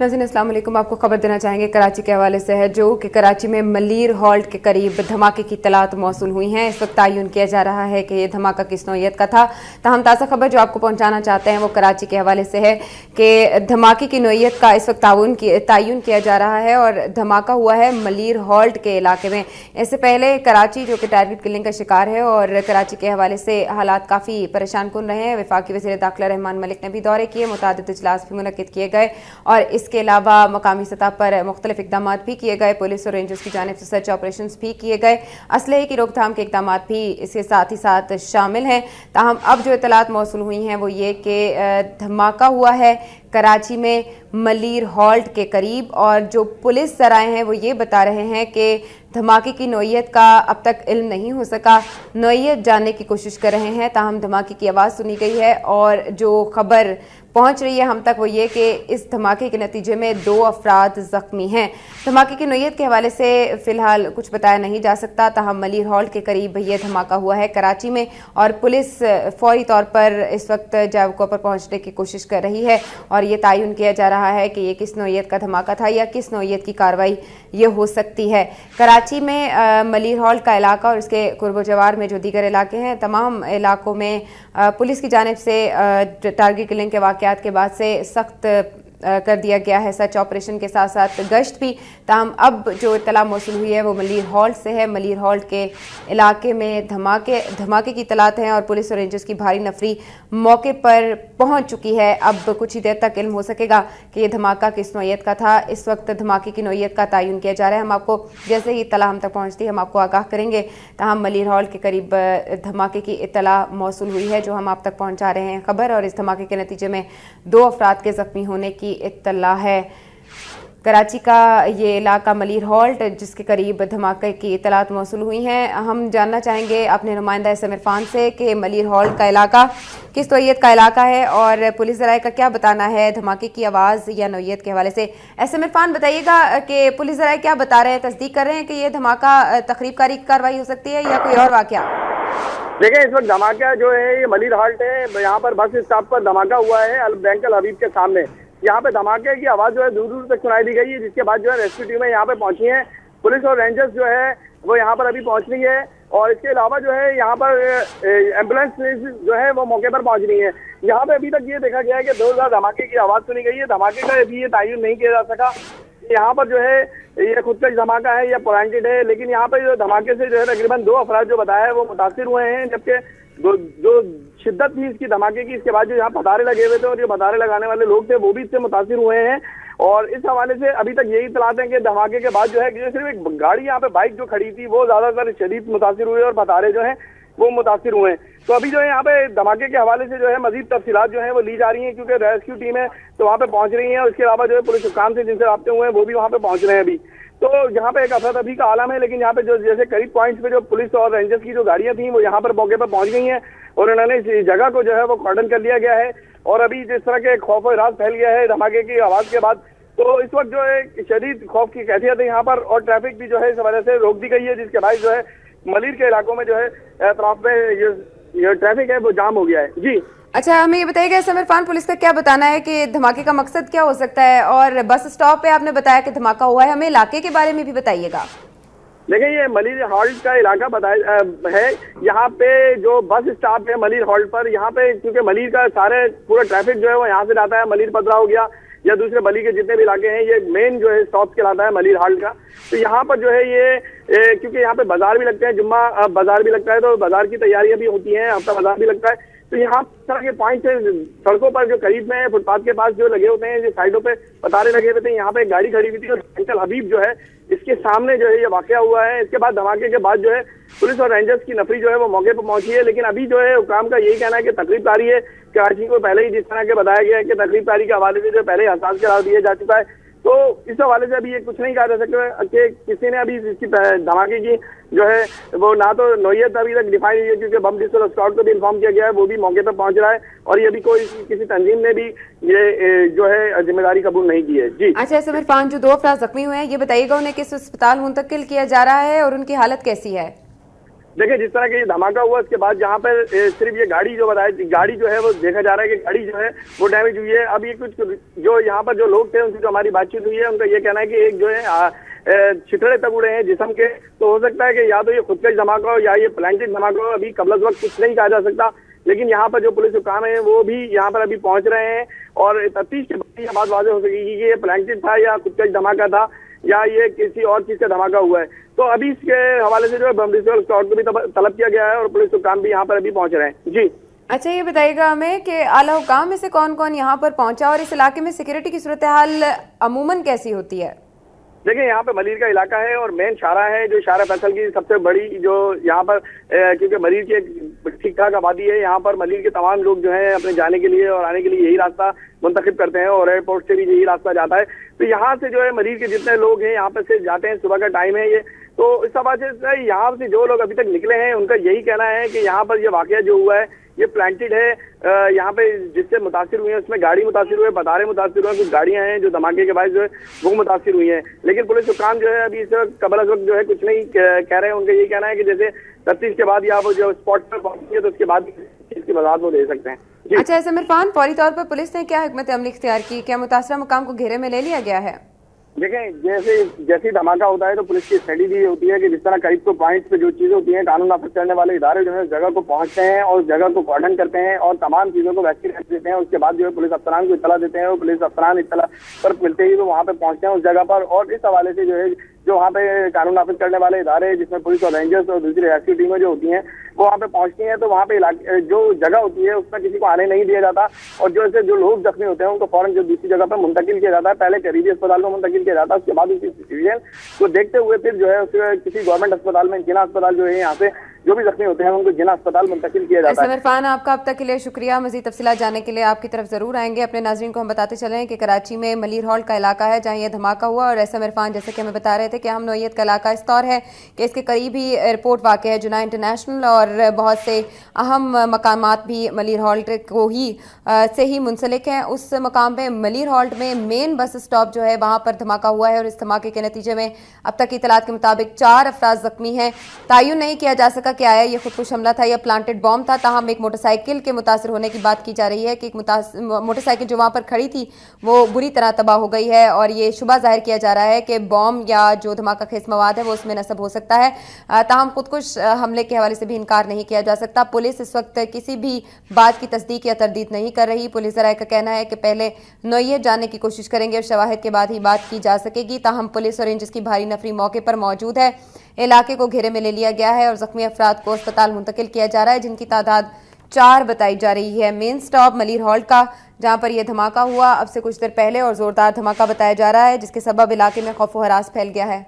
नाज़रीन अस्सलाम वालेकुम। आपको खबर देना चाहेंगे कराची के हवाले से है, जो कि कराची में मलीर हॉल्ट के करीब धमाके की इत्तलात मौसूल हुई हैं। इस वक्त तयन किया जा रहा है कि ये धमाका किस नौयत का था। ताहम ताज़ा खबर जो आपको पहुंचाना चाहते हैं वो कराची के हवाले से है कि धमाके की नौयत का इस वक्त तयन किया जा रहा है और धमाका हुआ है मलीर हॉल्ट के इलाके में। इससे पहले कराची जो कि टारगेट किलिंग का शिकार है और कराची के हवाले से हालात काफ़ी परेशान कुन रहे हैं। वफाकी वज़ीर दाखिला रहमान मलिक ने भी दौरे किए, मुतादिद इजलास भी मुनक्किद किए गए और इसके अलावा मकामी सतह पर मुख्तलिफ इकदाम भी किए गए। पुलिस और रेंजर्स की जानिब से सर्च ऑपरेशन भी किए गए। असलहे की रोकथाम के इकदाम भी इसके साथ ही साथ शामिल हैं। ताहम अब जो इत्तलात मौसूल हुई हैं वो ये कि धमाका हुआ है कराची में मलीर हॉल्ट के करीब और जो पुलिस सराय हैं वो ये बता रहे हैं कि धमाके की नौयत का अब तक इल्म नहीं हो सका। नौयत जानने की कोशिश कर रहे हैं। ताहम धमाके की आवाज़ सुनी गई है और जो खबर पहुंच रही है हम तक वो ये कि इस धमाके के नतीजे में 2 अफराद जख्मी हैं। धमाके की नौयत के हवाले से फिलहाल कुछ बताया नहीं जा सकता। ताहम मलीर हॉल्ट के करीब यह धमाका हुआ है कराची में और पुलिस फौरी तौर पर इस वक्त जावको पर पहुंचने की कोशिश कर रही है और ये तयन किया जा रहा है कि ये किस नौयत का धमाका था या किस नौयत की कार्रवाई ये हो सकती है। कराची में मलीर हॉल्ट का इलाका और इसके कुर्ब जवार में जो दीगर इलाके हैं, तमाम इलाकों में पुलिस की जानिब से टारगेट किलिंग के वाक़यात के बाद से सख्त कर दिया गया है। सर्च ऑपरेशन के साथ साथ गश्त भी। ताहम अब जो इत्तला मौसूल हुई है वो मलीर हॉल्ट से है। मलीर हॉल्ट के इलाके में धमाके की इत्तलात हैं और पुलिस और रेंजर्स की भारी नफरी मौके पर पहुंच चुकी है। अब कुछ ही देर तक इल्म हो सकेगा कि ये धमाका किस नौयत का था। इस वक्त धमाके की नौयत का तयन किया जा रहा है। हम आपको जैसे ही इत्तला हम तक पहुँचती है हम आपको आगाह करेंगे। ताहम मलीर हॉल्ट के करीब धमाके की इत्तला मौसूल हुई है जो हम आप तक पहुँचा रहे हैं खबर और इस धमाके के नतीजे में 2 अफराद के जख्मी होने की इत्तला है। कराची का ये इलाका मलीर हॉल्ट जिसके करीब धमाके की इत्तलात मौसूल हुई हैं। हम जानना चाहेंगे अपने नुमाइंदा एसएम इरफान से कि मलीर हॉल्ट का इलाका किस नौयत का इलाका है और पुलिस ज़राए का क्या बताना है धमाके की आवाज़ या नौयत के हवाले से। एसएम इरफान बताइएगा कि पुलिस ज़राए क्या बता रहे हैं, तस्दीक कर रहे हैं कि ये धमाका तकरीबकारी की कार्रवाई हो सकती है या कोई और वाक़या? देखिए, इस वक्त धमाका जो है ये मलीर हॉल्ट है। यहाँ पर बस स्टॉप पर धमाका हुआ है बैंक अल हबीब के सामने। यहाँ पे धमाके की आवाज़ जो है दूर दूर तक सुनाई दी गई है, जिसके बाद जो है रेस्क्यू टीमें यहाँ पे पहुंची हैं। पुलिस और रेंजर्स जो है वो यहाँ पर अभी पहुंच रही है और इसके अलावा जो है यहाँ पर एम्बुलेंस जो है वो मौके पर पहुंच रही है। यहाँ पे अभी तक ये देखा गया है कि 2000 धमाके की आवाज़ सुनी गई है। धमाके का अभी ये तयन नहीं किया जा सका यहाँ पर जो है ये खुद का धमाका है या प्लांटेड है, लेकिन यहाँ पर जो धमाके से जो है तकरीबन 2 अफराद जो बताया है वो मुतासिर हुए हैं, जबकि जो शिद्दत थी इसकी धमाके की, इसके बाद जो यहाँ पतारे लगे हुए थे और जो पतारे लगाने वाले लोग थे वो भी इससे मुतासिर हुए हैं। और इस हवाले से अभी तक यही इत्तलात है कि धमाके के बाद जो है सिर्फ एक गाड़ी यहाँ पे बाइक जो खड़ी थी वो ज्यादातर शदीद मुतासिर हुए और पतारे जो है वो मुतासिर हुए। तो अभी जो है यहाँ पे धमाके के हवाले से जो है मजीद तफसीलात जो है वो ली जा रही हैं, क्योंकि रेस्क्यू टीमें तो वहाँ पे पहुंच रही हैं और इसके अलावा जो है पुलिस हुकाम से जिनसे राब्ते हुए हैं वो भी वहाँ पे पहुंच रहे हैं अभी। तो यहाँ पे एक अफरा तफरी का आलम है, लेकिन यहाँ पे जो जैसे करीब पॉइंट्स पे जो पुलिस और रेंजर्स की जो गाड़ियां थी वो यहाँ पर मौके पर पहुंच गई हैं और उन्होंने इस जगह को जो है वो कॉर्डन कर लिया गया है। और अभी जिस तरह के खौफ और राज फैल गया है धमाके की आवाज के बाद, तो इस वक्त जो है शदीद खौफ की कैफियत है यहाँ पर और ट्रैफिक भी जो है इस वजह से रोक दी गई है, जिसके बाद जो है मलीर के इलाकों में जो है अतराफ में ये ट्रैफिक है वो जाम हो गया है। जी अच्छा, हमें ये बताइएगा एसएम इरफान पुलिस का क्या बताना है कि धमाके का मकसद क्या हो सकता है और बस स्टॉप पे आपने बताया कि धमाका हुआ है, हमें इलाके के बारे में भी बताइएगा। देखिए, ये मलीर हॉल्ट का इलाका बताया है। यहाँ पे जो बस स्टॉप है मलीर हॉल्ट पर, यहाँ पे क्योंकि मलीर का सारे पूरा ट्रैफिक जो है वो यहाँ से जाता है। मलीर पदरा हो गया या दूसरे बली के जितने भी इलाके हैं ये मेन जो है स्टॉप कहलाता है मलीर हॉल्ट का। तो यहाँ पर जो है ये क्योंकि यहाँ पे बाजार भी लगते हैं, जुम्मा बाजार भी लगता है, तो बाजार की तैयारियां भी होती हैं, हफ्ता बाजार भी लगता है। तो यहाँ तरह के पॉइंट से सड़कों पर जो करीब में फुटपाथ के पास जो लगे होते हैं, जो साइडों पे पतारे लगे हुए थे, यहाँ पे एक गाड़ी खड़ी हुई थी और बैंक अल हबीब जो है इसके सामने जो है ये वाकया हुआ है। इसके बाद धमाके के बाद जो है पुलिस और रेंजर्स की नफरी जो है वो मौके पर पहुंची है, लेकिन अभी जो है हुकाम का यही कहना है कि तकरीब तारी है। कराची को पहले ही जिस तरह के बताया गया है कि तकरीब तारी के हवाले से जो पहले ही हसास करार दिया जा चुका है, तो इस हवाले से अभी ये कुछ नहीं कहा जा सकता कि किसी ने अभी इसकी धमाके की जो है वो ना तो नौयत अभी तक डिफाइन हुई है, क्योंकि बम डिस्ट्रोल स्क्वाड को भी इन्फॉर्म किया गया है, वो भी मौके पर पहुंच रहा है और ये भी कोई किसी तंजीम ने भी ये जो है जिम्मेदारी कबूल नहीं की है। जी अच्छा, एसएम इरफान जो 2 अफराद जख्मी हुए हैं ये बताइएगा उन्हें किस अस्पताल मुंतकिल किया जा रहा है और उनकी हालत कैसी है? देखिए, जिस तरह का ये धमाका हुआ उसके बाद जहाँ पर सिर्फ ये गाड़ी जो गाड़ी जो है वो देखा जा रहा है कि गाड़ी जो है वो डैमेज हुई है। अब ये कुछ जो यहाँ पर जो लोग थे उनसे जो हमारी बातचीत हुई है, उनका ये कहना है कि एक जो है छितड़े तक उड़े हैं जिस्म के। तो हो सकता है कि या तो ये खुदकश धमाका हो या ये प्लांटेड धमाका हो, अभी कबल वक्त कुछ नहीं कहा जा सकता। लेकिन यहाँ पर जो पुलिस हुकाम है वो भी यहाँ पर अभी पहुंच रहे हैं और तफ्तीश के बाद यह बात वाज़ेह हो सकेगी कि ये प्लांटेड था या खुदकश धमाका था या ये किसी और चीज का धमाका हुआ है। तो अभी इसके हवाले से जो है बमडिस्ट्रियल स्क्वाड को भी तलब किया गया है और पुलिस हुकाम भी यहाँ पर अभी पहुंच रहे हैं। जी अच्छा, ये बताइएगा हमें कि आला हुकाम में से कौन कौन यहाँ पर पहुंचा और इस इलाके में सिक्योरिटी की सूरत हाल अमूमन कैसी होती है? देखिए, यहाँ पे मलीर का इलाका है और मेन शारा है जो शारा फैसल की सबसे बड़ी जो यहाँ पर क्योंकि मलीर की एक ठीक ठाक आबादी है। यहाँ पर मलीर के तमाम लोग जो है अपने जाने के लिए और आने के लिए यही रास्ता मुंतखब करते हैं और एयरपोर्ट से भी यही रास्ता जाता है। तो यहाँ से जो है मलीर के जितने लोग हैं यहाँ पर से जाते हैं, सुबह का टाइम है ये। तो इस हवाले से यहाँ से जो लोग अभी तक निकले हैं उनका यही कहना है कि यहाँ पर ये वाकया जो हुआ है ये प्लांटेड है। यहाँ पे जिससे मुतासिर हुए हैं उसमें गाड़ी मुतासिर हुए, बदारे मुतासिर हुए, कुछ गाड़ियां हैं जो धमाके के बाद जो है वो मुतासिर हुई हैं। लेकिन पुलिस हुकाम जो है अभी इस कबल वक्त जो है कुछ नहीं कह रहे हैं। उनका यही कहना है कि जैसे तफ्तीश के बाद या वो जो स्पॉट पर पहुंचेंगे तो उसके बाद इसकी वजाहत वो दे सकते हैं। अच्छा, ऐसे इरफान, फौरी तौर पर पुलिस ने क्या हिकमत अमली इख्तियार की? क्या मुतासरा मुकाम को घेरे में ले लिया गया है? देखें, जैसे धमाका होता है तो पुलिस की स्टडी भी होती है कि जिस तरह करीब तो पॉइंट पे जो चीजें होती हैं कानून नाफिज करने वाले इदारे जो है उस जगह को पहुंचते हैं और जगह को कॉर्डन करते हैं और तमाम चीजों को वैक्सीन देते हैं। उसके बाद जो है पुलिस अफसरान को इत्तला देते हैं और पुलिस अफसरान इत्तला पर मिलते ही वो वहाँ पे पहुंचते हैं उस जगह पर। और इस हवाले से जो है जो वहाँ पे कानून नाफिज करने वाले इदारे जिसमें पुलिस और रेंजर्स और दूसरी रेस्क्यू टीमें जो होती हैं वो वहाँ पे पहुंचती हैं। तो वहाँ पे इलाके जो जगह होती है उसमें किसी को आने नहीं दिया जाता और जो लोग जख्मी होते हैं उनको फौरन जो दूसरी जगह पर मुंतकिल किया जाता है। पहले करीबी अस्पताल में मुंतकिल किया जाता है, उसके बाद उसकी सिचुएशन को देखते हुए फिर जो है उसके किसी गवर्नमेंट अस्पताल में, जिला अस्पताल जो है यहाँ से जो भी जख्मी होते हैं उनको जिला अस्पताल मुंतकिल किया जाता है। इरफान, आपका अब तक के लिए शुक्रिया। मजीद तफसीलात जानने के लिए आपकी तरफ जरूर आएंगे। अपने नाज़रीन को हम बताते चलें कि कराची में मलीर हॉल का इलाका है जहाँ ये धमाका हुआ और ऐसा इरफान जैसे कि हमें बता रहे थे कि हम नोयत का इलाका इस तौर है कि इसके करीब ही एयरपोर्ट वाक़ है जुना इंटरनेशनल और बहुत से अहम मकामात भी मलीर हॉल्ट को ही से ही मुंसलिक हैं। उस मकाम पे मलीर हॉल्ट में मेन बस स्टॉप जो है वहाँ पर धमाका हुआ है और इस धमाके के नतीजे में अब तक की इतलात के मुताबिक 4 अफराद जख्मी हैं। तायुन नहीं किया जा सका कि आया ये खुदकुश हमला था या प्लांटेड बॉम्ब था। ताहम एक मोटरसाइकिल के मुतासर होने की बात की जा रही है कि एक मोटरसाइकिल जो वहाँ पर खड़ी थी वो बुरी तरह तबाह हो गई है और ये शुबा जाहिर किया जा रहा है कि बॉम्ब या जो धमाका खेज मवाद है वो उसमें नस्ब हो सकता है। ताहम खुदकुश हमले के हवाले से भी इनकार नहीं किया जा सकता। पुलिस इस वक्त किसी भी बात की तस्दीक या तरदीद नहीं कर रही। पुलिस ज़राए का कहना है कि पहले नोयत जानने की कोशिश करेंगे और शवाहिद के बाद ही बात की जा सकेगी। ताहम पुलिस और रेंजर्स की भारी नफरी मौके पर मौजूद है। इलाके को घेरे में ले लिया गया है और जख्मी अफराद को अस्पताल मुंतकिल किया जा रहा है जिनकी तादाद 4 बताई जा रही है। मेन स्टॉप मलीर हॉल्ट का जहां पर यह धमाका हुआ अब से कुछ देर पहले और जोरदार धमाका बताया जा रहा है जिसके सबब इलाके में खौफ व हरास फैल गया है।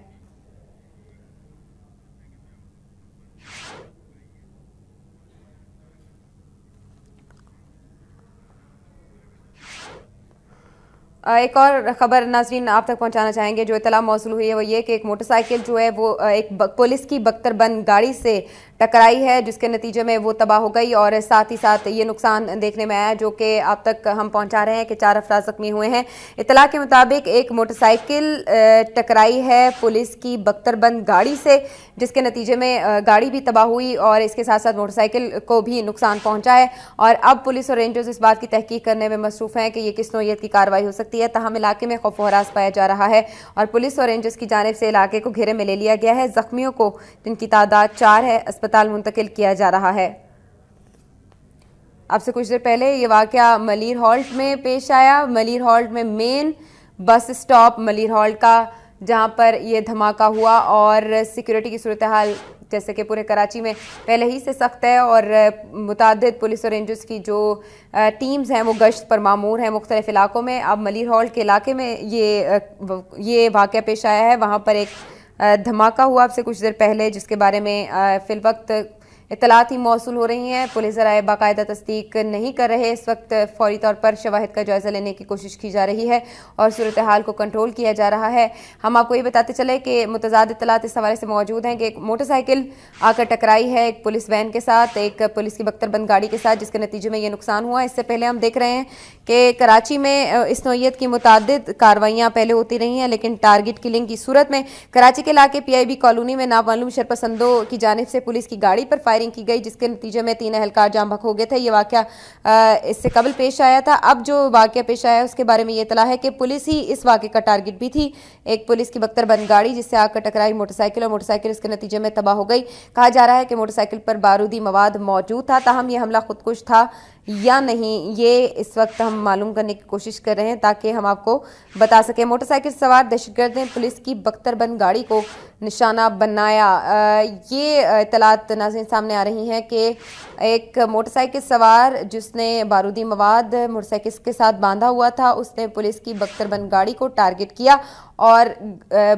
एक और खबर नाजरीन आप तक पहुंचाना चाहेंगे। जो इतला मौसूल हुई है वो ये कि एक मोटरसाइकिल जो है वो एक पुलिस की बख्तरबंद गाड़ी से टकराई है जिसके नतीजे में वो तबाह हो गई और साथ ही साथ ये नुकसान देखने में आया जो कि आप तक हम पहुंचा रहे हैं कि 4 अफराद जख्मी हुए हैं। इतला के मुताबिक एक मोटरसाइकिल टकराई है पुलिस की बख्तरबंद गाड़ी से जिसके नतीजे में गाड़ी भी तबाह हुई और इसके साथ साथ मोटरसाइकिल को भी नुकसान पहुंचा है और अब पुलिस और रेंजर्स इस बात की तहकीक करने में मसरूफ हैं कि ये किस नौयत की कार्रवाई हो सकती है। तहम इलाके में खौफ व हरास पाया जा रहा है और पुलिस और रेंजर्स की जानिब से इलाके को घेरे में ले लिया गया है। जख्मियों को जिनकी तादाद 4 है अस्पताल मुंतकिल किया जा रहा है। अब से कुछ देर पहले ये वाकया मलीर हॉल्ट में पेश आया। मलीर हॉल्ट में main bus stop Malir halt का जहां पर यह धमाका हुआ और सिक्योरिटी की सूरत हाल जैसे कि पूरे कराची में पहले ही से सख्त है और मुतादिद पुलिस और रेंजर्स की जो टीम्स हैं वो गश्त पर मामूर हैं मुख्तलिफ इलाकों में। अब मलीर हॉल्ट के इलाके में ये वाकया पेश आया है। वहाँ पर एक धमाका हुआ अब से कुछ देर पहले जिसके बारे में फिल वक्त इत्तलात ही मौसूल हो रही हैं। पुलिस ज़राए बाकायदा तस्दीक नहीं कर रहे। इस वक्त फौरी तौर पर शवाहिद का जायजा लेने की कोशिश की जा रही है और सूरत हाल को कंट्रोल किया जा रहा है। हम आपको ये बताते चले कि मुतज़ाद इत्तलात इस हवाले से मौजूद हैं कि एक मोटरसाइकिल आकर टकराई है एक पुलिस वैन के साथ, एक पुलिस की बख्तरबंद गाड़ी के साथ, जिसके नतीजे में ये नुकसान हुआ। इससे पहले हम देख रहे हैं कि कराची में इस नौइयत की मुतादिद कार्रवाइयाँ पहले होती रही हैं, लेकिन टारगेट किलिंग की सूरत में कराची के इलाके PIB कॉलोनी में नामालूम शरपसंदों की जानिब से पुलिस की गाड़ी पर फायरिंग की गई, जिसके नतीजे में 3 एहलकार जाम बहक हो गए थे। ये वाकया इससे कबल पेश आया था। अब जो वाकया पेश आया उसके बारे में ये इतला है कि पुलिस ही इस वाकये का टारगेट भी थी। एक पुलिस की बख्तरबंद गाड़ी जिससे आकर टकराई मोटरसाइकिल और मोटरसाइकिल इसके नतीजे में तबाह हो गई। कहा जा रहा है कि मोटरसाइकिल पर बारूदी मवाद मौजूद था। ताहम यह हमला खुदकुश था या नहीं, ये इस वक्त हम मालूम करने की कोशिश कर रहे हैं ताकि हम आपको बता सकें। मोटरसाइकिल सवार दहशतगर्द ने पुलिस की बख्तरबंद गाड़ी को निशाना बनाया। ये इत्तलात नाज़रीन सामने आ रही हैं कि एक मोटरसाइकिल सवार जिसने बारूदी मवाद मोटरसाइकिल के साथ बांधा हुआ था, उसने पुलिस की बख्तरबंद गाड़ी को टारगेट किया और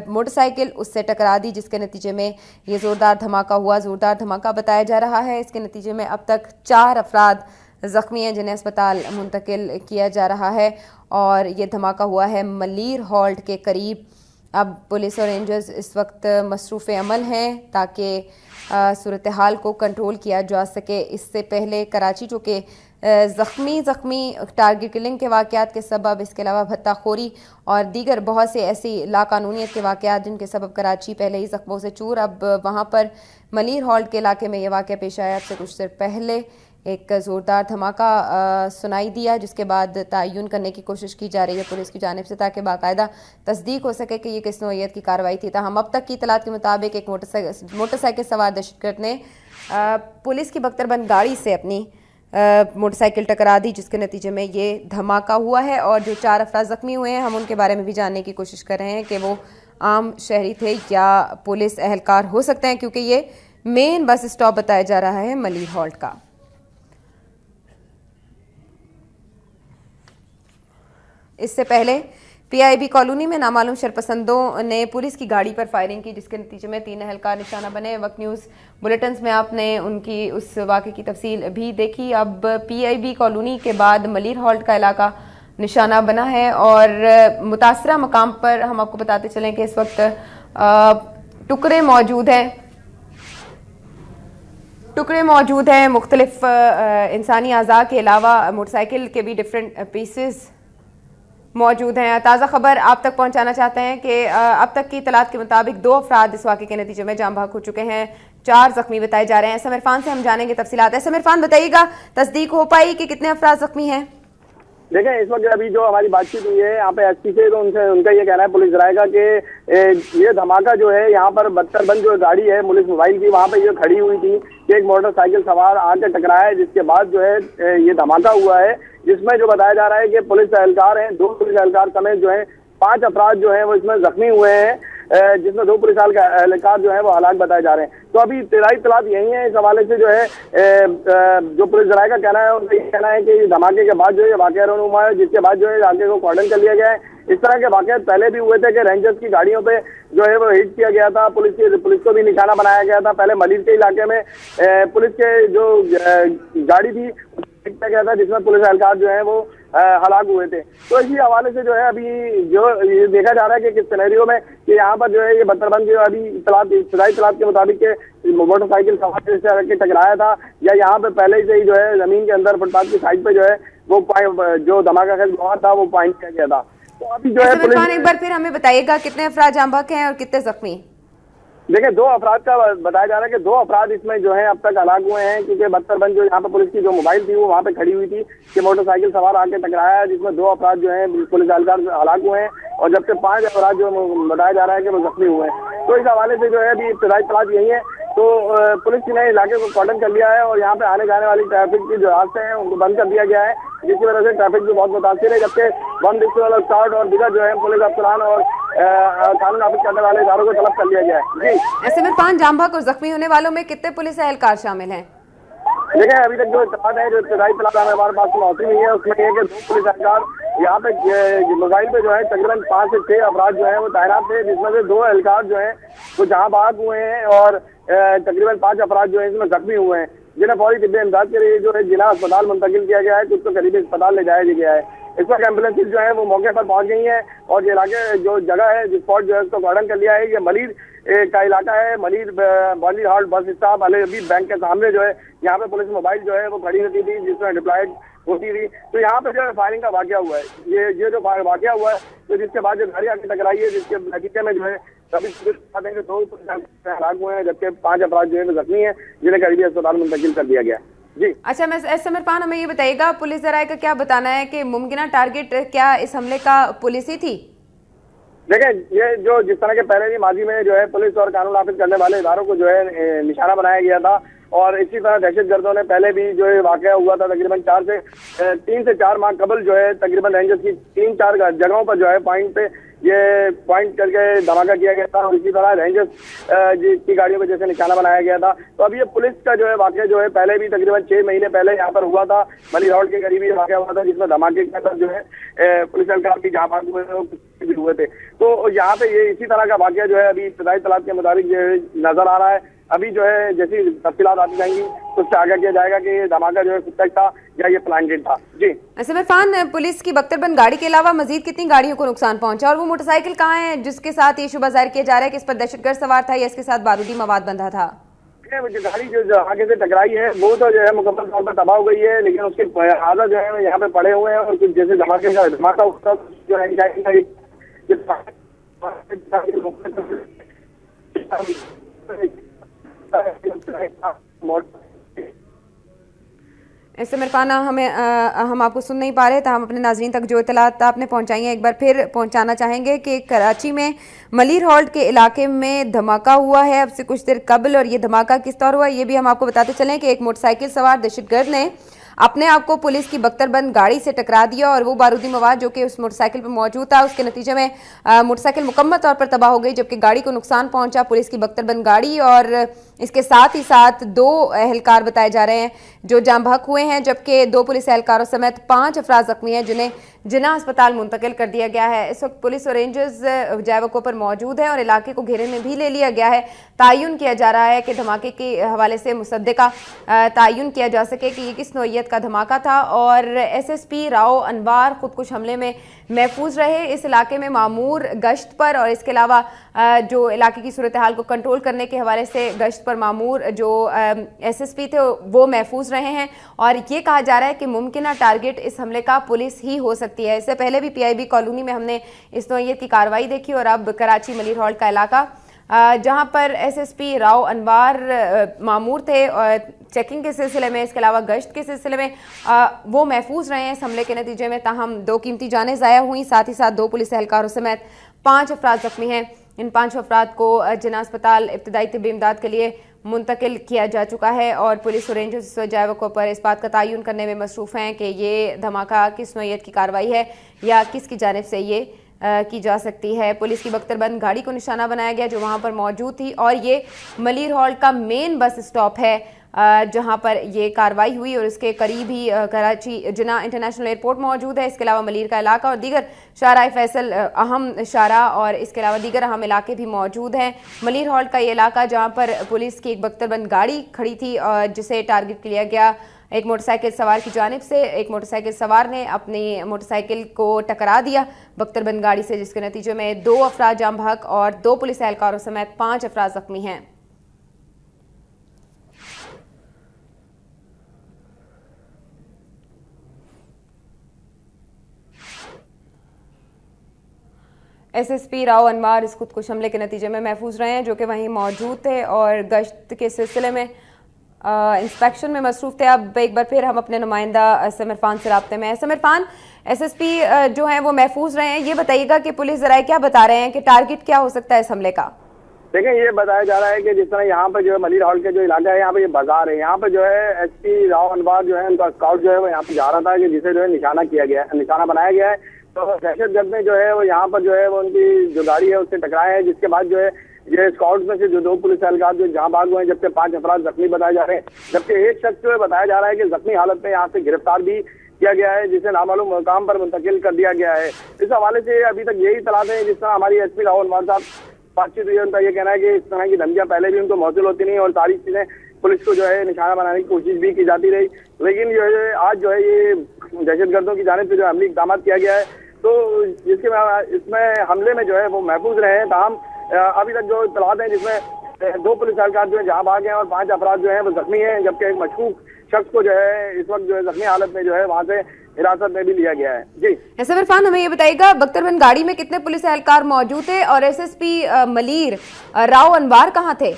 मोटरसाइकिल उससे टकरा दी, जिसके नतीजे में ये ज़ोरदार धमाका हुआ। ज़ोरदार धमाका बताया जा रहा है। इसके नतीजे में अब तक 4 अफराद ज़ख्मी हैं जिन्हें अस्पताल मुंतकिल किया जा रहा है और ये धमाका हुआ है मलीर हॉल्ट के करीब। अब पुलिस और रेंजर्स इस वक्त मसरूफ़ अमल हैं ताकि सूरत हाल को कंट्रोल किया जा सके। इससे पहले कराची जो कि ज़ख्मी टारगेट किलिंग के वाक़यात के सबब, इसके अलावा भत्ताखोरी और दीगर बहुत से ऐसी लाकानूनियत के वाक़यात जिनके सबब कराची पहले ही ज़ख्मों से चूर, अब वहाँ पर मलीर हॉल्ट के इलाके में ये वाक़या पेश आया। अब से कुछ देर पहले एक ज़ोरदार धमाका सुनाई दिया, जिसके बाद तयन करने की कोशिश की जा रही है पुलिस की जानिब से ताकि बाकायदा तस्दीक हो सके कि ये किस नौइयत की कार्रवाई थी। हम अब तक की इत्तलात के मुताबिक एक मोटरसाइकिल सवार दहशतगर्द ने पुलिस की बख्तरबंद गाड़ी से अपनी मोटरसाइकिल टकरा दी, जिसके नतीजे में ये धमाका हुआ है और जो 4 अफराद ज़ख्मी हुए हैं हम उनके बारे में भी जानने की कोशिश कर रहे हैं कि वो आम शहरी थे या पुलिस एहलकार हो सकते हैं, क्योंकि ये मेन बस स्टॉप बताया जा रहा है मलीर हॉल्ट का। इससे पहले PIB कॉलोनी में नामालूम शरपसंदों ने पुलिस की गाड़ी पर फायरिंग की, जिसके नतीजे में 3 एहलकार निशाना बने। वक्त न्यूज़ बुलेटिन्स में आपने उनकी उस वाक़े की तफसील भी देखी। अब PIB कॉलोनी के बाद मलीर हॉल्ट का इलाका निशाना बना है और मुतासरा मकाम पर हम आपको बताते चलें कि इस वक्त टुकड़े मौजूद हैं मुख्तलिफ इंसानी अज़ा के अलावा मोटरसाइकिल के भी डिफरेंट पीसेस मौजूद हैं। ताज़ा खबर आप तक पहुंचाना चाहते हैं कि अब तक की इत्तलात के मुताबिक 2 अफराद इस वाक़े के नतीजे में जाम बहक हो चुके हैं, 4 ज़ख्मी बताए जा रहे हैं। SM इरफान से हम जानेंगे तफसीलात। SM इरफान, बताइएगा तस्दीक हो पाई कि कितने अफराद ज़ख्मी हैं? देखें, इस वक्त अभी जो हमारी बातचीत हुई है यहाँ पे SP से, तो उनका ये कहना है पुलिस ज़राए का कि ये धमाका जो है यहाँ पर बख्तरबंद जो गाड़ी है पुलिस मोबाइल की, वहाँ पे ये खड़ी हुई थी कि एक मोटरसाइकिल सवार आके टकराया है, जिसके बाद जो है ये धमाका हुआ है, जिसमें जो बताया जा रहा है कि पुलिस एहलकार हैं, 2 पुलिस एहलकार समेत जो है 5 अफराद जो है वो इसमें जख्मी हुए हैं, जिसमें 2 पुलिस एहलकार जो है वो हलाक बताए जा रहे हैं। तो अभी इत्तलात यही है। इस हवाले से जो है जो पुलिस ज़राए का कहना है, उनका ये कहना है कि धमाके के बाद जो है वाक़या रूनुमा है, जिसके बाद जो है इलाके को कॉर्डन कर लिया गया है। इस तरह के वाक़यात पहले भी हुए थे कि रेंजर्स की गाड़ियों पे जो है वो हिट किया गया था, पुलिस को भी निशाना बनाया गया था। पहले मलीर के इलाके में पुलिस के जो गाड़ी थी किया गया था, जिसमें पुलिस एहलकार जो है वो हलाक हुए थे। तो इसी हवाले से जो है अभी जो ये देखा जा रहा है कि किस सिनेरियो में कि यहाँ पर जो है ये बख्तरबंद जो अभी इत्तलात के मुताबिक के मोटरसाइकिल सवार से टकराया था, या यहाँ पे पहले से ही जो है जमीन के अंदर फुटपाथ की साइड पे जो है वो जो धमाका खेल हुआ था वो पॉइंट किया गया था। तो अभी जो है पुलिस, एक बार फिर हमें बताइएगा कितने अफराद जाम बहक हैं और कितने जख्मी? देखिए, 2 अफराद का बताया जा रहा है कि 2 अफराद इसमें जो है अब तक हलाक हुए हैं, क्योंकि बख्तरबंद जो यहाँ पर पुलिस की जो मोबाइल थी वो वहाँ पे खड़ी हुई थी कि मोटरसाइकिल सवार आके टकराया है, जिसमें 2 अफराद जो है पुलिस एहलकार हलाक हुए हैं और जबकि 5 अफराद जो बताया जा रहा है कि वो जख्मी हुए हैं। तो इस हवाले से जो है अभी इब्तदाई इत्तलात यही है। तो पुलिस ने इलाके को कॉर्डन कर लिया है और यहाँ पे आने जाने वाली ट्रैफिक की जो रास्ते हैं उनको बंद कर दिया गया है, जिसकी वजह से ट्रैफिक भी बहुत मुतासिर है, जबकि वन डिस्ट्रिक्ट स्क्वाड और दीगर जो है पुलिस अफसरान और कानून नाफिज करने वाले इदारों को तलब कर लिया गया है। जी SM इरफान, जाम बहक और जख्मी होने वालों में कितने पुलिस एहलकार शामिल हैं? देखिए, अभी तक जो इत्तलात है, जो इब्तदाई इत्तलात हमारे पास मौजूद नहीं है, उसमें यह है कि 2 पुलिस एहलकार यहाँ पे मोबाइल पे जो है तकरीबन 5 से 6 अपराध जो है वो तैनात थे, जिसमें से 2 एहलकार जो है वो जहां भाग हुए हैं और तकरीबन 5 अपराध जो है इसमें जख्मी हुए हैं, जिन्हें फौरी तिब्बी इमदाद के लिए जो है जिला अस्पताल मुंतकिल किया गया है, कुछ तो करीबी अस्पताल ले जाया गया है। इस वक्त एम्बुलेंसेज जो है वो मौके पर पहुंच गई है और ये इलाके जो जगह है जिस स्पॉट जो है उसको गार्डन कर लिया है। ये मलिर का इलाका है, मलिर हाल्ट बस स्टॉप अल हबीब बैंक के सामने जो है यहाँ पे पुलिस मोबाइल जो है वो खड़ी होती थी जिसमें डिप्लॉयड होती थी। तो यहाँ पे जो है फायरिंग का वाकया हुआ है, ये जो वाकया हुआ है तो जिसके बाद जो गाड़ी आगे टकराई है, जिसके नतीजे में जो है सभी देंगे 2 हलाक हुए हैं, जबकि 5 अपराध जो है जख्मी है, जिन्हें करीबी अस्पताल मुंतकिल कर दिया गया है। जी अच्छा, मैं समीर पान, हमें ये बताइएगा, पुलिस जराये का क्या बताना है कि मुमकिन टारगेट क्या इस हमले का पुलिस ही थी? देखें, ये जो जिस तरह के पहले भी माजी में जो है पुलिस और कानून नाफिज करने वाले इदारों को जो है निशाना बनाया गया था और इसी तरह दहशतगर्दों ने पहले भी जो है वाकया हुआ था तकरीबन 3 से 4 माह कबल जो है तकरीबन रेंजर्स की 3-4 जगहों पर जो है पॉइंट करके धमाका किया गया था और इसी तरह रेंजर्स की गाड़ियों को जैसे निशाना बनाया गया था। तो अब ये पुलिस का जो है वाकया जो है पहले भी तकरीबन 6 महीने पहले यहाँ पर हुआ था, मलिर हाल्ट के करीब ये वाकया हुआ था जिसमें धमाके के अंदर जो है पुलिस एहलकार भी जहाँ भाग हुए थे। तो यहाँ पे ये इसी तरह का वाकया जो है अभी इब्तदाई तलाश के मुताबिक जो है नजर आ रहा है। अभी जो है जैसी तफसीलात आती जाएंगी तो उससे आगे किया जाएगा कि ये धमाका जो है खुद था या ये प्लांटेड था। जी समीर खान, पुलिस की बख्तरबंद गाड़ी के अलावा मजीद कितनी गाड़ियों को नुकसान पहुंचा और वो मोटरसाइकिल कहाँ है जिसके साथ ये शुबा जाहिर किया जा रहा है कि इस पर दहशतगर्द सवार था या इसके साथ बारूदी मवाद बंधा था? गाड़ी जो आगे से टकराई है वो तो जो है मुकम्मल तौर पर तबाह हो गई है, लेकिन उसके आधा जो है यहाँ पे पड़े हुए हैं और कुछ जैसे धमाके का धमाका उसका जो है समीर खान, हम आपको सुन नहीं पा रहे, तो हम अपने नाजरीन तक जो इतलात आपने पहुंचाई हैं एक बार फिर पहुंचाना चाहेंगे कि कराची में मलिर हाल्ट के इलाके में धमाका हुआ है अब से कुछ देर कबल, और ये धमाका किस तरह हुआ ये भी हम आपको बताते चलें कि एक मोटरसाइकिल सवार दहशतगर्द ने अपने आप को पुलिस की बख्तरबंद गाड़ी से टकरा दिया और वो बारूदी मवाद जो कि उस मोटरसाइकिल पर मौजूद था उसके नतीजे में मोटरसाइकिल मुकम्मल तौर पर तबाह हो गई, जबकि गाड़ी को नुकसान पहुंचा पुलिस की बख्तरबंद गाड़ी और इसके साथ ही साथ 2 एहलकार बताए जा रहे हैं जो जाम बहक हुए हैं, जबकि 2 पुलिस एहलकारों समेत 5 अफराद जख्मी हैं जिन्हें जिना अस्पताल मुंतकिल कर दिया गया है। इस वक्त पुलिस और रेंजर्स जायवको पर मौजूद है और इलाके को घेरे में भी ले लिया गया है। तायुन किया जा रहा है कि धमाके के हवाले से मुसद्दिका तायुन किया जा सके कि ये किस नौइयत का धमाका था और SSP राव अनवार खुदकुश हमले में महफूज रहे, इस इलाके में मामूर गश्त पर और इसके अलावा जो इलाके की सूरत हाल को कंट्रोल करने के हवाले से गश्त पर मामूर जो SSP थे वो महफूज रहे हैं और ये कहा जा रहा है कि मुमकिन टारगेट इस हमले का पुलिस ही हो सकती है। इससे पहले भी PIB कॉलोनी में हमने इस नौइयत की कार्रवाई देखी और अब कराची मलिर हाल्ट का इलाका जहां पर SSP राव अनवार मामूर थे और चेकिंग के सिलसिले में, इसके अलावा गश्त के सिलसिले में वो महफूज रहे हैं इस हमले के नतीजे में। ताहम 2 कीमती जानें ज़ाया हुई, साथ ही साथ 2 पुलिस एहलकारों समेत 5 अफराद जख्मी हैं। इन 5 अफराद को जिना अस्पताल इब्तदाई तिब्बी इमदाद के लिए मुंतकिल किया जा चुका है और पुलिस और रेंजर्स जायवकों पर इस बात का तयन करने में मसरूफ़ हैं कि ये धमाका किस नौइयत की कार्रवाई है या किसकी जानिब से ये की जा सकती है। पुलिस की बख्तरबंद गाड़ी को निशाना बनाया गया जो वहां पर मौजूद थी और ये मलिर हाल्ट का मेन बस स्टॉप है जहां पर ये कार्रवाई हुई और इसके करीब ही कराची जिना इंटरनेशनल एयरपोर्ट मौजूद है। इसके अलावा मलिर का इलाका और दीगर शाहराह फैसल अहम शाहरा और इसके अलावा दीगर अहम इलाके भी मौजूद हैं। मलिर हाल्ट का ये इलाका जहां पर पुलिस की एक बख्तरबंद गाड़ी खड़ी थी और जिसे टारगेट किया गया एक मोटरसाइकिल सवार की जानिब से। एक मोटरसाइकिल सवार ने अपनी मोटरसाइकिल को टकरा दिया बख्तरबंद गाड़ी से, जिसके नतीजे में 2 अफराद जाम बहक और 2 पुलिस एहलकारों समेत 5 अफराद जख्मी हैं। SSP राव अनवार इस खुदकुश हमले के नतीजे में महफूज रहे हैं जो कि वहीं मौजूद थे और गश्त के सिलसिले में इंस्पेक्शन में मसरूफ थे। अब एक बार फिर हम अपने नुमाइंदा समीर खान से राब्ते में हैं। समीर खान, SSP जो हैं वो महफूज रहे हैं, ये बताइएगा कि पुलिस जराये क्या बता रहे हैं कि टारगेट क्या हो सकता है इस हमले का? देखिए, ये बताया जा रहा है कि जिस तरह यहाँ पे जो है मलिर हाल्ट के जो इलाका है यहाँ पे ये बाजार है, यहाँ पे जो है SP राव अनवार जो है उनका स्काउट जो है वो यहाँ पे जा रहा था कि जिसे जो है निशाना बनाया गया है। तो दहशतगर्द ने जो है वो यहाँ पर जो है वो उनकी जो गाड़ी है उससे टकराया है, जिसके बाद जो है ये स्काउट में से जो 2 पुलिस एहलकार जो जहां भाग हुए हैं, जबकि 5 अफराद जख्मी बताए जा रहे हैं, जबकि एक शख्स जो है बताया जा रहा है कि जख्मी हालत में यहाँ से गिरफ्तार भी किया गया है, जिसे नामालूम मकाम पर मुंतकिल कर दिया गया है। इस हवाले से अभी तक यही इत्तलात है। जिस तरह हमारी एसपी राहुल अनवर साहब बातचीत हुई, उनका ये कहना है कि इस तरह की धमकियां पहले भी उनको मौसूल होती नहीं और सारी चीजें पुलिस को जो है निशाना बनाने की कोशिश भी की जाती रही, लेकिन जो है आज जो है ये दहशतगर्दों की जानिब से जो अमली इक़दाम किया गया है, तो जिसके इसमें हमले में जो है वो महफूज रहे हैं। ताहम अभी तक जो इत्तलात हैं जिसमें 2 पुलिस एहलकार जो है जहां भाग हैं और 5 अफराद जो है वो जख्मी हैं, जबकि एक मशकूक शख्स को जो है इस वक्त जो है जख्मी हालत में जो है वहां से हिरासत में भी लिया गया है। जी एसएम इरफान, हमें ये बताइएगा बख्तरबंद गाड़ी में कितने पुलिस एहलकार मौजूद थे और एसएसपी मलीर राव अनवार कहाँ थे?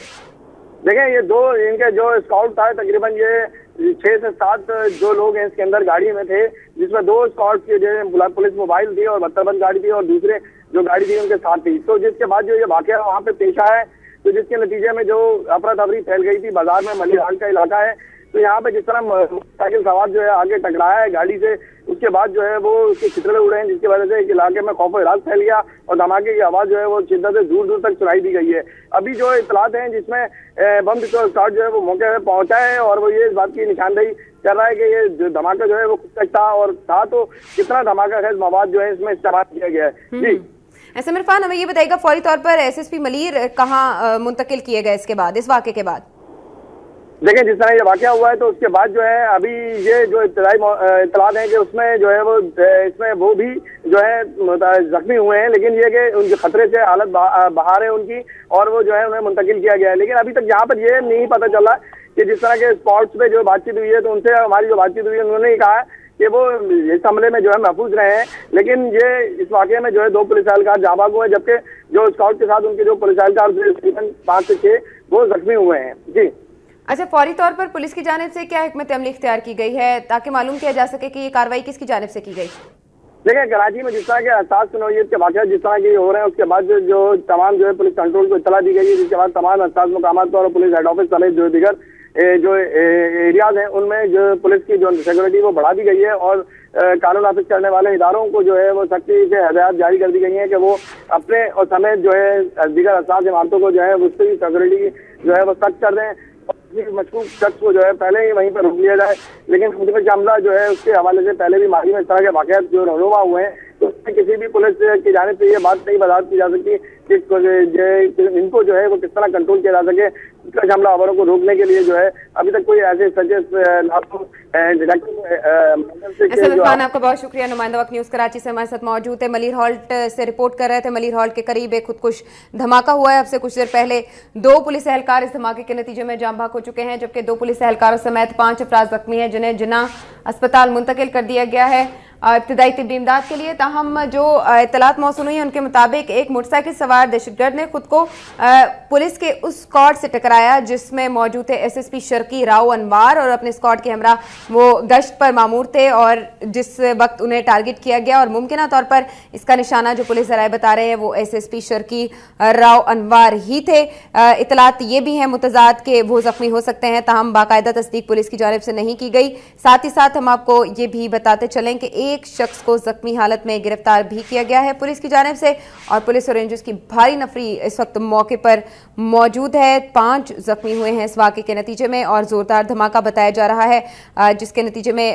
देखें, ये 2 इनके जो स्काउट था, तकरीबन ये 6 से 7 जो लोग हैं इसके अंदर गाड़ी में थे, जिसमें 2 स्काउट की जो पुलिस मोबाइल थी और बख्तरबंद गाड़ी थी और दूसरे जो गाड़ी थी उनके साथ थी। तो जिसके बाद जो ये वाकया वहाँ पे पेश आया है, तो जिसके नतीजे में जो अफरा तफरी फैल गई थी, बाजार में मलिर हाल्ट का इलाका है, तो यहाँ पे जिस तरह मोटरसाइकिल सवार जो है आगे टकराया है गाड़ी से, उसके बाद जो है वो उसके चितड़े उड़े हैं, जिसकी वजह से इस इलाके में खौफ हिरास फैल गया और धमाके की आवाज जो है वो शिद्दत से दूर दूर तक सुनाई दी गई है। अभी जो इत्तलात हैं जिसमें बम विस्फोट स्क्वाड जो है वो मौके पर पहुंचा है और वो ये इस बात की निशानदेही कर रहा है कि ये जो धमाका जो है वो कुछ था और था तो कितना धमाका खेज मवाद जो है इसमें इस्तेमाल किया गया है। जी एसएम इरफान, हमें ये बताइएगा फौरी तौर पर एसएसपी मलीर कहाँ मुंतकिल किए गए इसके बाद, इस वाक़े के बाद? देखें, जिस तरह ये वाकया हुआ है तो उसके बाद जो है अभी ये जो इत्तलात हैं कि उसमें जो है वो इसमें वो भी जो है जख्मी हुए हैं, लेकिन ये कि उनके खतरे से हालत बाहर है उनकी और वो जो है उन्हें मुंतकिल किया गया है। लेकिन अभी तक यहाँ पर ये नहीं पता चला कि जिस तरह के स्पॉट्स पे जो बातचीत हुई है, तो उनसे हमारी जो बातचीत हुई है उन्होंने ही कहा कि वो इस हमले में जो है महफूज रहे हैं, लेकिन ये इस वाकये में जो है 2 पुलिस एहलकार जाबाज हुए, जबकि जो स्काउट के साथ उनके जो पुलिस एहलकार 5 से 6 वो जख्मी हुए हैं। जी अच्छा, फौरी तौर पर पुलिस की जानिब से क्या हिकमत अमली इख्तियार की गई है ताकि मालूम किया जा सके कि ये कार्रवाई किसकी जानिब से की गई? देखिए, कराची में जिस तरह के हसास नौइयत के वाक़यात जिस तरह के हो रहे हैं, उसके बाद जो तमाम जो है पुलिस कंट्रोल को इत्तला दी गई है, जिसके बाद तमाम हसास मुकामात पर और पुलिस हेड ऑफिस समेत जो दीगर जो एरियाज हैं उनमें जो पुलिस की जो सिक्योरिटी वो बढ़ा दी गई है और कानून नाफिज करने वाले इदारों को जो है वो सख्ती से हदायत जारी कर दी गई है कि वो अपने और समेत जो है दीगर हसास इमारतों को जो है उसकी सिक्योरिटी जो है वो सख्त कर दें और मशकूक शख्स को जो है पहले ही वहीं पर रोक लिया जाए। लेकिन खुदकुशी हमला जो है उसके हवाले से पहले भी माही में इस तरह के वाक़यात जो रोनुमा हुए हैं, तो उसमें किसी भी पुलिस की जानिब से ये बात नहीं बर्दाश्त की जा सकती कि इनको जो है वो किस तरह कंट्रोल किया जा सके। खुदकुशी हमलावरों को रोकने के लिए जो है अभी तक कोई ऐसे आपका बहुत शुक्रिया। नुमाइंदा वक्त न्यूज़ कराची से हमारे साथ मौजूद है, मलीर हॉल्ट से रिपोर्ट कर रहे थे। मलीर हॉल्ट के करीब एक खुदकुश धमाका हुआ है। अब से कुछ देर पहले 2 पुलिस एहलकार इस धमाके के नतीजे में जाम भाग हो चुके हैं, जबकि 2 पुलिस एहलकारों समेत 5 अफराद जख्मी हैं, जिन्हें जिन्ना अस्पताल मुंतकिल कर दिया गया है इब्तदाई तिब्बी इमदाद के लिए। ताहम जो इत्तलात मौसूल हुई है उनके मुताबिक एक मोटरसाइकिल सवार दहशतगर्द ने खुद को पुलिस के उस स्क्वाड से टकराया जिसमें मौजूद थे एसएसपी शर्की राव अनवार और अपने स्क्वाड के हमरा वो गश्त पर मामूर थे और जिस वक्त उन्हें टारगेट किया गया और मुमकिन तौर पर इसका निशाना जो पुलिस जराए बता रहे हैं वो एसएसपी शर्की राव अनवार ही थे। इत्तलात ये भी हैं मुतजाद के वो जख्मी हो सकते हैं, ताहम बाकायदा तस्दीक पुलिस की जानिब से नहीं की गई। साथ ही साथ हम आपको ये भी बताते चलें कि एक शख्स को जख्मी हालत में गिरफ्तार भी किया गया है पुलिस की जानिब से और पुलिस और रेंजर्स की भारी नफरी इस वक्त मौके पर मौजूद है। 5 जख्मी हुए हैं इस वाक़े के नतीजे में और जोरदार धमाका बताया जा रहा है, जिसके नतीजे में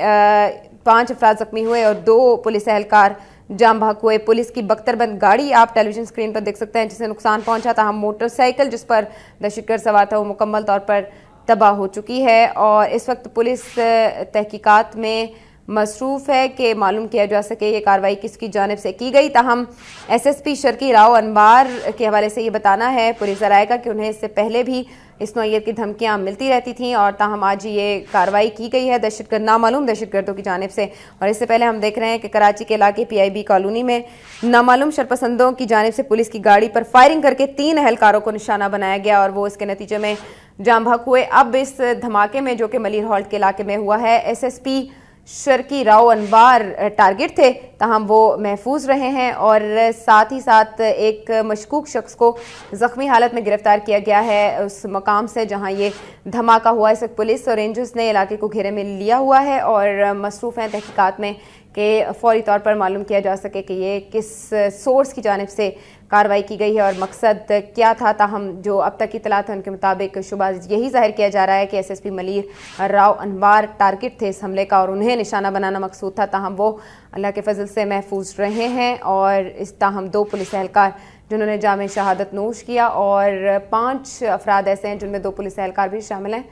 5 अफराद जख्मी हुए और 2 पुलिस एहलकार जाम भाग हुए। पुलिस की बख्तरबंद गाड़ी आप टेलीविजन स्क्रीन पर देख सकते हैं जिसे नुकसान पहुंचा था। हम मोटरसाइकिल जिस पर दहशतगर्द सवार था वो मुकम्मल तौर पर तबाह हो चुकी है और इस वक्त पुलिस तहकीकात में मसरूफ़ है कि मालूम किया जा सके ये कार्रवाई किसकी जानिब से की गई। ताहम एसएसपी शर्की राव अनवार के हवाले से ये बताना है पुलिस ज़राए का कि उन्हें इससे पहले भी इस नौइयत की धमकियां मिलती रहती थीं और ताहम आज ये कार्रवाई की गई है नामालूम दहशतगर्दों की जानिब से। और इससे पहले हम देख रहे हैं कि कराची के इलाके PIB कॉलोनी में नामालूम शरपसंदों की जानिब से पुलिस की गाड़ी पर फायरिंग करके 3 एहलकारों को निशाना बनाया गया और वो इसके नतीजे में जाम भाग हुए। अब इस धमाके में जो कि मलीर हॉल्ट के इलाके में हुआ है, SSP शर्की राव अनवार टारगेट थे, ताहम वो महफूज रहे हैं और साथ ही साथ एक मशकूक शख्स को ज़ख्मी हालत में गिरफ्तार किया गया है उस मकाम से जहां ये धमाका हुआ। इस वक्त पुलिस और रेंजर्स ने इलाके को घेरे में लिया हुआ है और मसरूफ़ हैं तहकीकात में कि फौरी तौर पर मालूम किया जा सके कि ये किस सोर्स की जानिब से कार्रवाई की गई है और मकसद क्या था। ताहम जो अब तक इतलात है उनके मुताबिक शुबा यही जाहिर किया जा रहा है कि एसएसपी मलीर राव अनवार टारगेट थे इस हमले का और उन्हें निशाना बनाना मकसूद था। ताहम वो अल्लाह के फजल से महफूज रहे हैं और इस ताहम 2 पुलिस एहलकार जिन्होंने जामे शहादत नोश किया और 5 अफराद ऐसे हैं जिनमें 2 पुलिस एहलकार भी शामिल हैं,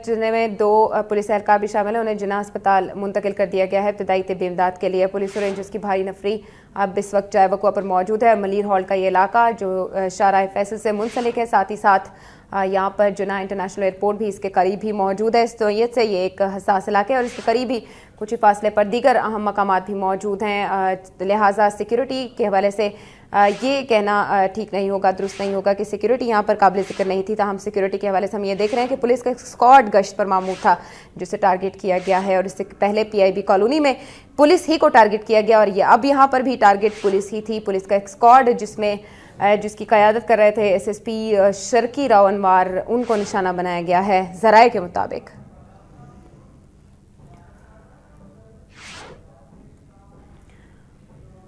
जिनमें 2 पुलिस एहलकार भी शामिल हैं। उन्हें जिना अस्पताल मुंतकिल कर दिया गया है इब्तदाई तिब्बी इमदाद के लिए। पुलिस और रेंजर्स की भारी नफरी अब इस वक्त चाय बकुआ पर मौजूद है। मलीर हॉल्ट का ये इलाका जो शाहराह फैसल से मुंसलिक है, साथ ही साथ यहाँ पर जिना इंटरनेशनल एयरपोर्ट भी इसके करीब ही मौजूद है। इस नोयत से ये एक हसास इलाका है और इसके करीब ही कुछ ही फासले पर दीगर अहम मकामात भी मौजूद हैं। लिहाजा सिक्योरिटी के हवाले से ये कहना ठीक नहीं होगा, दुरुस्त नहीं होगा कि सिक्योरिटी यहाँ पर काबिल जिक्र नहीं थी। ताहम सिक्योरिटी के हवाले से हम ये देख रहे हैं कि पुलिस का स्क्वाड गश्त पर मामूर था जिसे टारगेट किया गया है और इससे पहले पीआईबी कॉलोनी में पुलिस ही को टारगेट किया गया और ये अब यहाँ पर भी टारगेट पुलिस ही थी। पुलिस का एक स्क्वाड जिसकी क़यादत कर रहे थे एसएसपी शर्की राव अनवार, उनको निशाना बनाया गया है ज़राए के मुताबिक।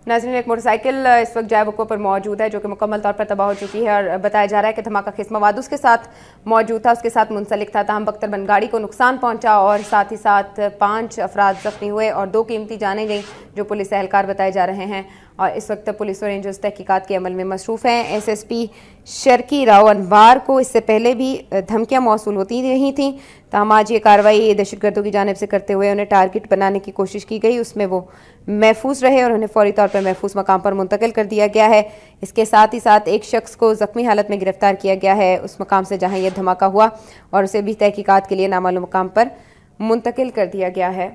नाज़रीन, एक मोटरसाइकिल इस वक्त जाय बकुआ पर मौजूद है जो कि मुकम्मल तौर पर तबाह हो चुकी है और बताया जा रहा है कि धमाका किस मवाद उसके साथ मौजूद था, उसके साथ मुंसलिक था। ताहम बख्तरबंद गाड़ी को नुकसान पहुंचा और साथ ही साथ 5 अफराद जख्मी हुए और 2 कीमती जानें गई जो पुलिस एहलकार बताए जा रहे हैं और इस वक्त पुलिस और रेंजर्स तहकीकात के अमल में मसरूफ़ हैं। एसएसपी शर्की राव अनवार को इससे पहले भी धमकियां मौसूल होती रही थीं। ताहम आज ये कार्रवाई दहशतगर्दों की जानिब से करते हुए उन्हें टारगेट बनाने की कोशिश की गई, उसमें वो महफूज रहे और उन्हें फौरी तौर पर महफूज मकाम पर मुंतकिल कर दिया गया है। इसके साथ ही साथ एक शख्स को जख्मी हालत में गिरफ्तार किया गया है उस मकाम से जहाँ यह धमाका हुआ और उसे भी तहकीकात के लिए नामालूम मकाम पर मुंतकिल कर दिया गया है।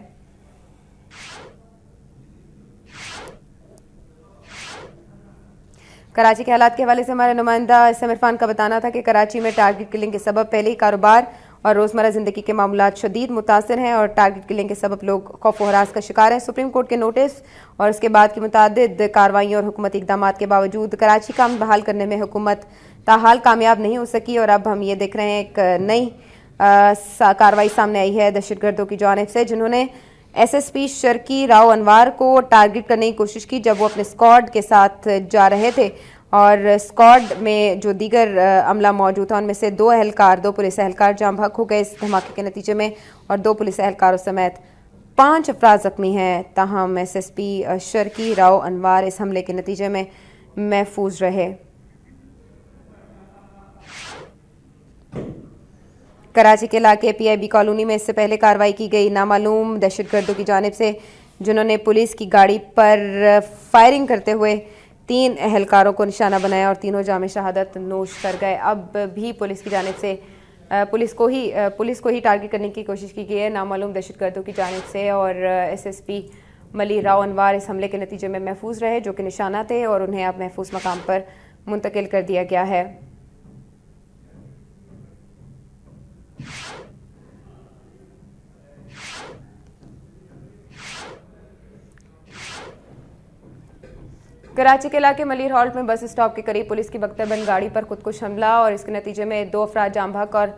कराची के हालात के हवाले से हमारे नुमाइंदा इसम इरफान का बताना था कि कराची में टारगेट किलिंग के सबब पहले ही कारोबार और रोज़मर्रा ज़िंदगी के मामलात शदीद मुतासर हैं और टारगेट किलिंग के सबब लोग खौफ व हरास का शिकार हैं। सुप्रीम कोर्ट के नोटिस और उसके बाद की मुतअद्दिद कार्रवाइयों और हुकूमती इक़दामात के बावजूद कराची का अमन बहाल करने में हुकूमत ताहाल कामयाब नहीं हो सकी और अब हम ये देख रहे हैं एक नई कार्रवाई सामने आई है दहशतगर्दों की जानिब से, जिन्होंने एसएसपी शर्की राव अनवार को टारगेट करने की कोशिश की जब वो अपने स्क्वाड के साथ जा रहे थे और स्क्वाड में जो दीगर अमला मौजूद था उनमें से 2 पुलिस एहलकार जाम बहक हो गए इस धमाके के नतीजे में और 2 पुलिस एहलकारों समेत 5 अफराद जख्मी हैं। ताहम एसएसपी शर्की राव अनवार इस हमले के नतीजे में महफूज रहे। कराची के इलाके पीआईबी कॉलोनी में इससे पहले कार्रवाई की गई नामालूम दहशतगर्दों की जानिब से, जिन्होंने पुलिस की गाड़ी पर फायरिंग करते हुए 3 एहलकारों को निशाना बनाया और तीनों जामे शहादत नोश कर गए। अब भी पुलिस की जानिब से पुलिस को ही टारगेट करने की कोशिश की गई है नामालूम दहशतगर्दों की जानिब से और एसएसपी मलीर राव अनवार इस हमले के नतीजे में महफूज रहे जो कि निशाना थे और उन्हें अब महफूज मकाम पर मुंतकिल कर दिया गया है। कराची के इलाके मलीर हॉल्ट में बस स्टॉप के करीब पुलिस की बख्तरबंद गाड़ी पर खुदकुश हमला और इसके नतीजे में 2 अफराद जाम बहक और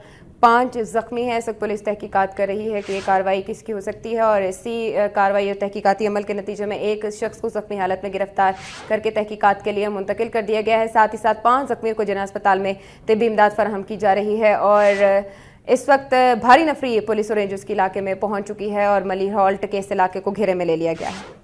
5 जख्मी हैं। इस वक्त पुलिस तहकीकात कर रही है कि ये कार्रवाई किसकी हो सकती है और इसी कार्रवाई और तहकीकाती अमल के नतीजे में एक शख्स को जख्मी हालत में गिरफ्तार करके तहकीकात के लिए मुंतकिल कर दिया गया है। साथ ही साथ 5 जख्मियों को जिना अस्पताल में तिब्बी इमदाद फराहम की जा रही है और इस वक्त भारी नफरी पुलिस और रेंजर्स के इलाके में पहुंच चुकी है और मलीर हॉल्ट के इस इलाके को घेरे में ले लिया गया है।